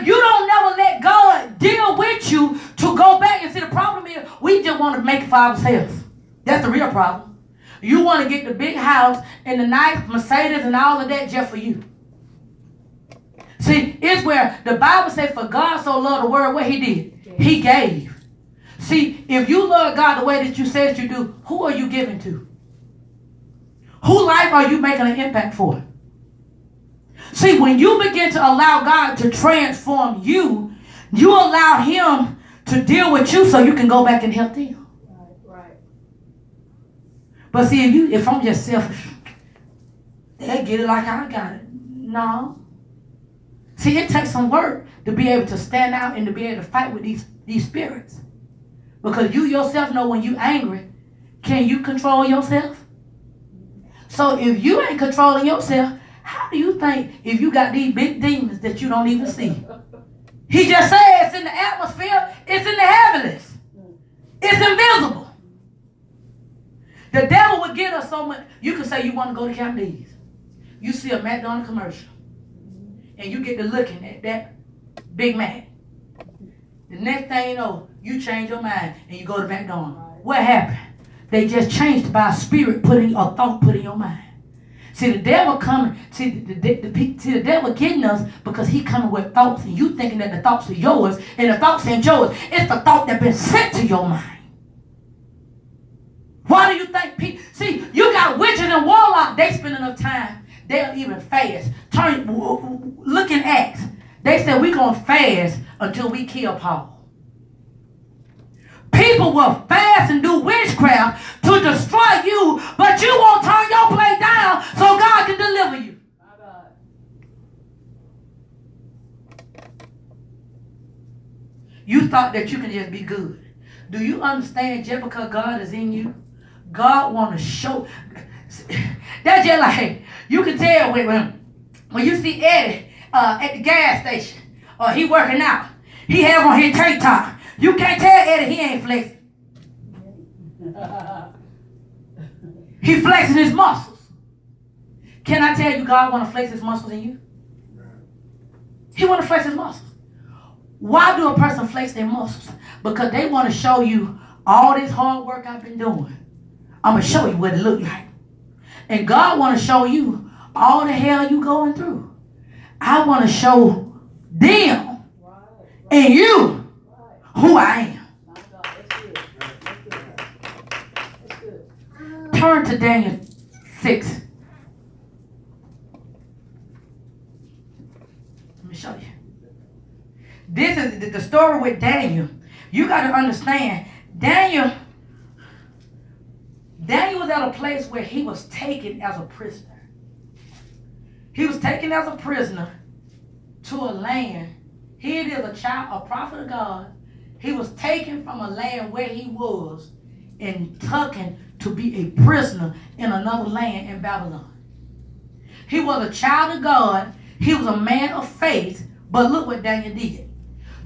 You don't never let God deal with you to go back. And see, the problem is we just want to make it for ourselves. That's the real problem. You want to get the big house and the nice Mercedes and all of that just for you. See, it's where the Bible says, for God so loved the world, what he did? He gave. See, if you love God the way that you said you do, who are you giving to? Whose life are you making an impact for? See, when you begin to allow God to transform you, you allow him to deal with you so you can go back and help them. Right. But see, if I'm just selfish, they'll get it like I got it. No. See, it takes some work to be able to stand out and to be able to fight with these spirits. Because you yourself know when you're angry, can you control yourself? So if you ain't controlling yourself, how do you think if you got these big demons that you don't even see? He just said it's in the atmosphere, it's in the heavens. It's invisible. The devil would get us so much. You can say you want to go to Camp D's. You see a McDonald's commercial. And you get to looking at that Big Mac. The next thing you know, you change your mind and you go to McDonald's. What happened? They just changed by a spirit a thought put in your mind. See, the devil coming. See, the devil getting us because he coming with thoughts, and you thinking that the thoughts are yours, and the thoughts ain't yours. It's the thought that been sent to your mind. Why do you think see, you got witches and warlocks. They spend enough time. They'll even fast. Look in Acts. They said we're going to fast until we kill Paul. People will fast and do witchcraft to destroy you, but you won't turn your plate down so God can deliver you. My God. You thought that you can just be good. Do you understand just because God is in you, God want to show. That's just like, you can tell when you see Eddie at the gas station, or he working out, he have on his tank top. You can't tell Eddie he ain't flexing. He flexing his muscles. Can I tell you God want to flex his muscles in you? He want to flex his muscles. Why do a person flex their muscles? Because they want to show you all this hard work I've been doing. I'm going to show you what it look like. And God want to show you all the hell you going through. I want to show them and you who I am. Turn to Daniel 6. Let me show you. This is the story with Daniel. You got to understand, Daniel was at a place where he was taken as a prisoner. He was taken as a prisoner to a land. Here it is, a prophet of God. He was taken from a land where he was and taken to be a prisoner in another land in Babylon. He was a child of God. He was a man of faith. But look what Daniel did.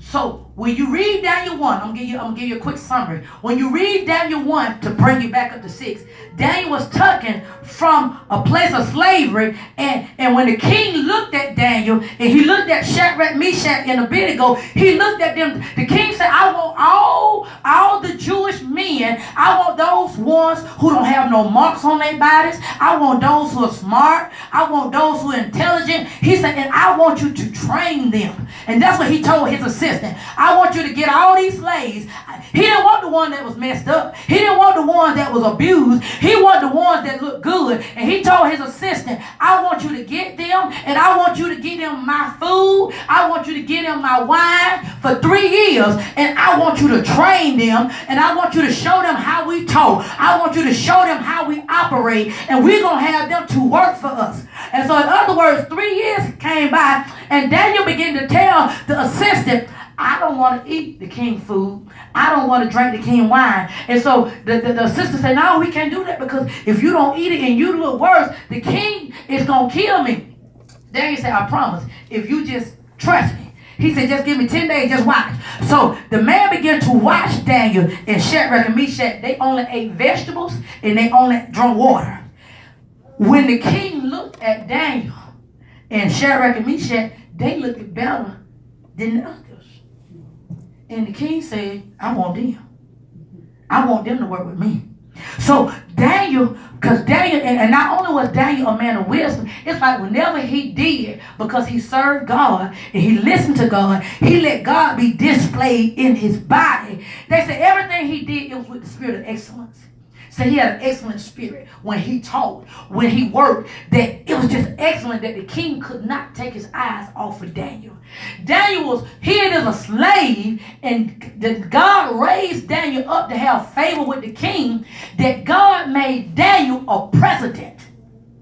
So when you read Daniel 1, I'm gonna give you a quick summary. When you read Daniel 1 to bring you back up to 6, Daniel was taken from a place of slavery, and when the king looked at Daniel and he looked at Shadrach, Meshach, and Abednego, he looked at them. The king said, I want all the Jewish men. I want those ones who don't have no marks on their bodies. I want those who are smart. I want those who are intelligent. He said, and I want you to train them. And that's what he told his assistant. I want you to get all these slaves. He didn't want the one that was messed up. He didn't want the one that was abused. He wanted the ones that looked good. And he told his assistant, I want you to get them, and I want you to get them my food. I want you to get them my wine for 3 years, and I want you to train them, and I want you to show them how we talk. I want you to show them how we operate, and we're going to have them to work for us. And so in other words, 3 years came by, and Daniel began to tell the assistant, I don't want to eat the king food. I don't want to drink the king wine. And so the assistant said, no, we can't do that, because if you don't eat it and you look worse, the king is going to kill me. Daniel said, I promise, if you just trust me. He said, just give me 10 days, just watch. So the man began to watch Daniel and Shadrach and Meshach. They only ate vegetables and they only drank water. When the king looked at Daniel and Shadrach and Meshach, they looked better than the others. And the king said, I want them. I want them to work with me. So Daniel, because Daniel, and not only was Daniel a man of wisdom, it's like whenever he did, because he served God and he listened to God, he let God be displayed in his body. They said everything he did, it was with the spirit of excellence. So he had an excellent spirit when he taught, when he worked, that it was just excellent that the king could not take his eyes off of Daniel. Daniel was here as a slave, and God raised Daniel up to have favor with the king, that God made Daniel a president.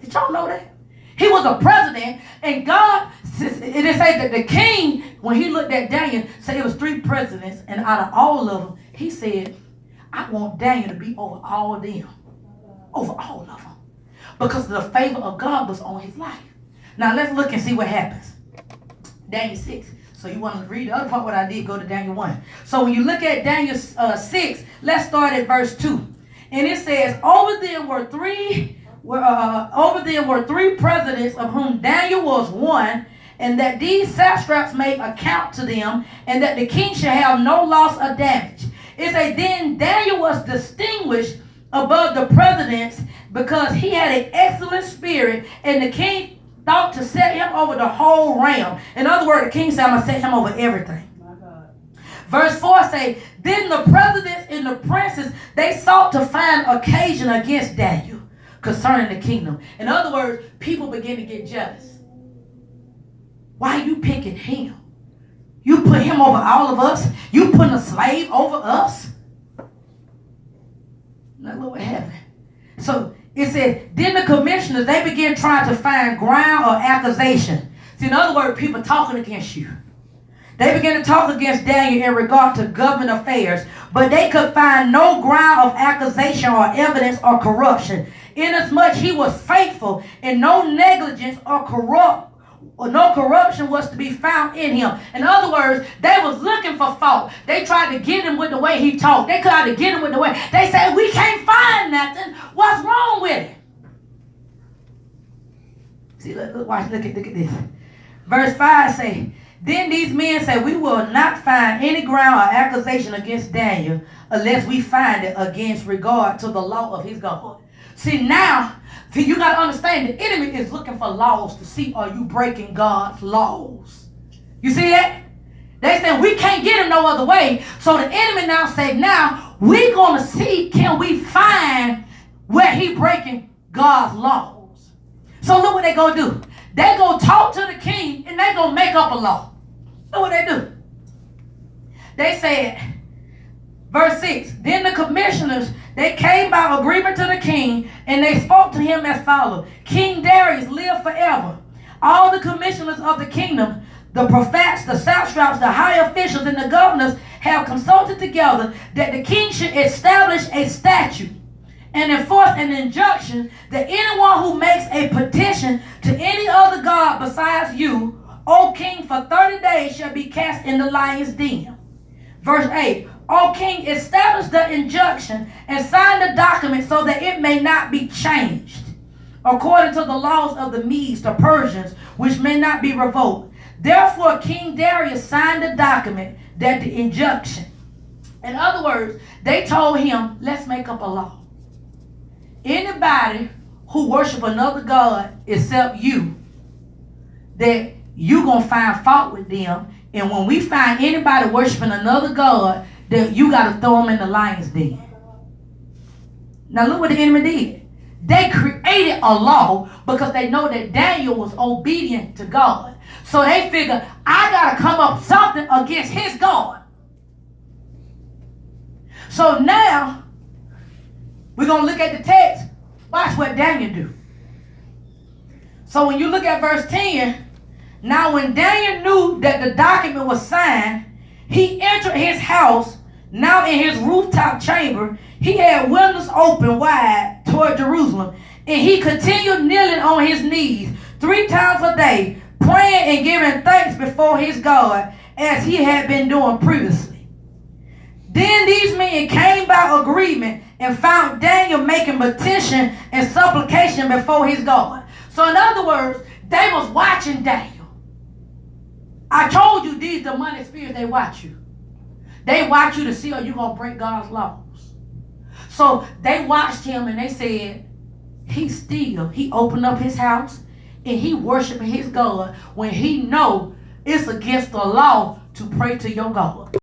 Did y'all know that? He was a president, and God, it says that the king, when he looked at Daniel, said it was 3 presidents, and out of all of them, he said, I want Daniel to be over all of them. Over all of them. Because the favor of God was on his life. Now let's look and see what happens. Daniel 6. So you want to read the other part what I did, go to Daniel 1. So when you look at Daniel 6, let's start at verse 2. And it says, over them were three presidents, of whom Daniel was one, and that these satraps made account to them, and that the king should have no loss or damage. It says, then Daniel was distinguished above the presidents because he had an excellent spirit, and the king thought to set him over the whole realm. In other words, the king said, I'm going to set him over everything. My God. Verse 4 say, then the presidents and the princes, they sought to find occasion against Daniel concerning the kingdom. In other words, people begin to get jealous. Why are you picking him? You put him over all of us. You putting a slave over us. Now look what happened. So it said, then the commissioners, they began trying to find ground or accusation. See, in other words, people talking against you. They began to talk against Daniel in regard to government affairs, but they could find no ground of accusation or evidence or corruption, inasmuch he was faithful and no negligence or no corruption was to be found in him. In other words, they was looking for fault. They tried to get him with the way he talked. They tried to get him with the way. They said, we can't find nothing. What's wrong with it? See, look at this. Verse 5 say, then these men say, we will not find any ground or accusation against Daniel unless we find it against regard to the law of his God. See, now, you got to understand, the enemy is looking for laws to see, are you breaking God's laws? You see that? They said, we can't get him no other way. So the enemy now say, now, we're going to see, can we find where he breaking God's laws? So look what they going to do. They going to talk to the king, and they going to make up a law. Look what they do. They said, verse 6, then the commissioners, they came by agreement to the king, and they spoke to him as follows. King Darius live forever. All the commissioners of the kingdom, the prophets, the satraps, the high officials, and the governors have consulted together that the king should establish a statute and enforce an injunction that anyone who makes a petition to any other god besides you, O king, for 30 days shall be cast in the lion's den. Verse 8, O king, establish the injunction and sign the document so that it may not be changed, according to the laws of the Medes, the Persians, which may not be revoked. Therefore, King Darius signed the document, that the injunction. In other words, they told him, let's make up a law. Anybody who worship another god except you, that you going to find fault with them. And when we find anybody worshiping another god, that you got to throw them in the lion's den. Now look what the enemy did. They created a law because they know that Daniel was obedient to God. So they figure, I got to come up something against his God. So now, we're going to look at the text. Watch what Daniel do. So when you look at verse 10, now when Daniel knew that the document was signed, he entered his house. Now in his rooftop chamber, he had windows open wide toward Jerusalem. And he continued kneeling on his knees 3 times a day, praying and giving thanks before his God, as he had been doing previously. Then these men came by agreement and found Daniel making petition and supplication before his God. So in other words, they was watching Daniel. I told you these demonic spirits, they watch you. They watch you to see are you going to break God's laws. So they watched him and they said, he opened up his house and he worshiping his God when he know it's against the law to pray to your God.